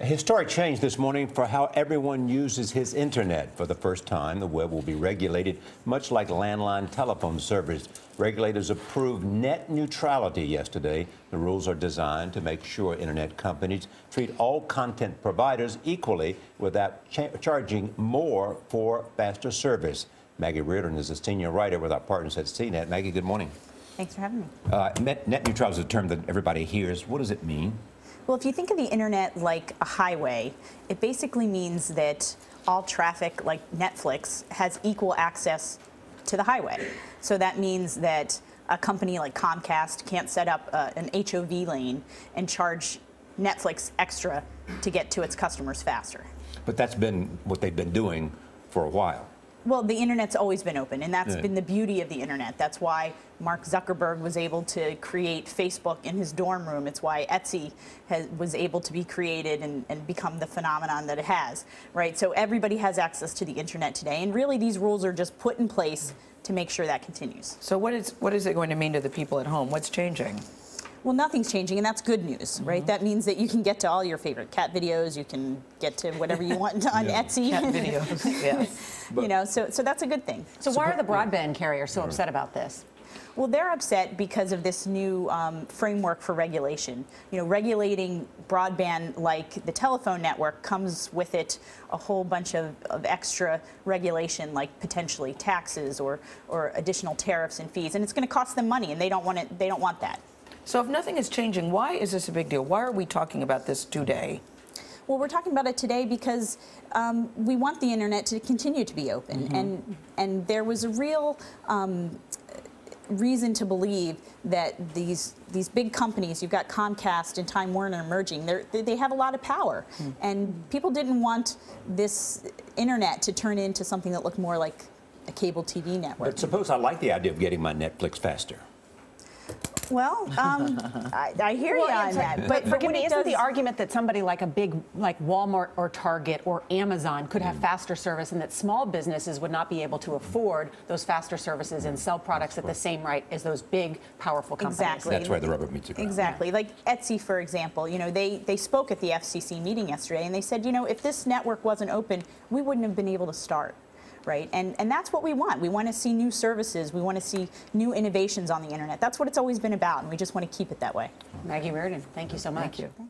A historic change this morning for how everyone uses his internet. For the first time, the web will be regulated much like landline telephone service. Regulators approved net neutrality yesterday. The rules are designed to make sure internet companies treat all content providers equally without charging more for faster service. Maggie Reardon is a senior writer with our partners at CNET. Maggie, good morning. Thanks for having me. Net neutrality is a term that everybody hears. What does it mean? Well, if you think of the internet like a highway, it basically means that all traffic, like Netflix, has equal access to the highway. So that means that a company like Comcast can't set up an HOV lane and charge Netflix extra to get to its customers faster. But that's been what they've been doing for a while. Well, the internet's always been open, and that's been the beauty of the internet. That's why Mark Zuckerberg was able to create Facebook in his dorm room. It's why Etsy was able to be created and become the phenomenon that it has, right? So everybody has access to the internet today, and really these rules are just put in place to make sure that continues. So what is it going to mean to the people at home? What's changing? Well, nothing's changing, and that's good news, right? That means that you can get to all your favorite cat videos. You can get to whatever you want on Etsy. Cat videos, yes. You know, so that's a good thing. So why are the broadband carriers so upset about this? Well, they're upset because of this new framework for regulation. You know, regulating broadband like the telephone network comes with it a whole bunch of extra regulation, like potentially taxes or additional tariffs and fees, and it's going to cost them money, and they don't want it. They don't want that. So if nothing is changing, why is this a big deal? Why are we talking about this today? Well, we're talking about it today because we want the internet to continue to be open, and there was a real reason to believe that these big companies, you've got Comcast and Time Warner merging, they have a lot of power, and people didn't want this internet to turn into something that looked more like a cable TV network. But suppose I like the idea of getting my Netflix faster. Well, I hear you on that. But forgive me, isn't the argument that somebody like a big, like Walmart or Target or Amazon could have faster service, and that small businesses would not be able to afford those faster services and sell products at the same rate as those big, powerful companies? Exactly. That's where the rubber meets the ground. Exactly. Like Etsy, for example, you know, they spoke at the FCC meeting yesterday, and they said, you know, if this network wasn't open, we wouldn't have been able to start. Right? And that's what we want. We want to see new services. We want to see new innovations on the internet. That's what it's always been about, and we just want to keep it that way. Maggie Reardon, thank you so much. Thank you.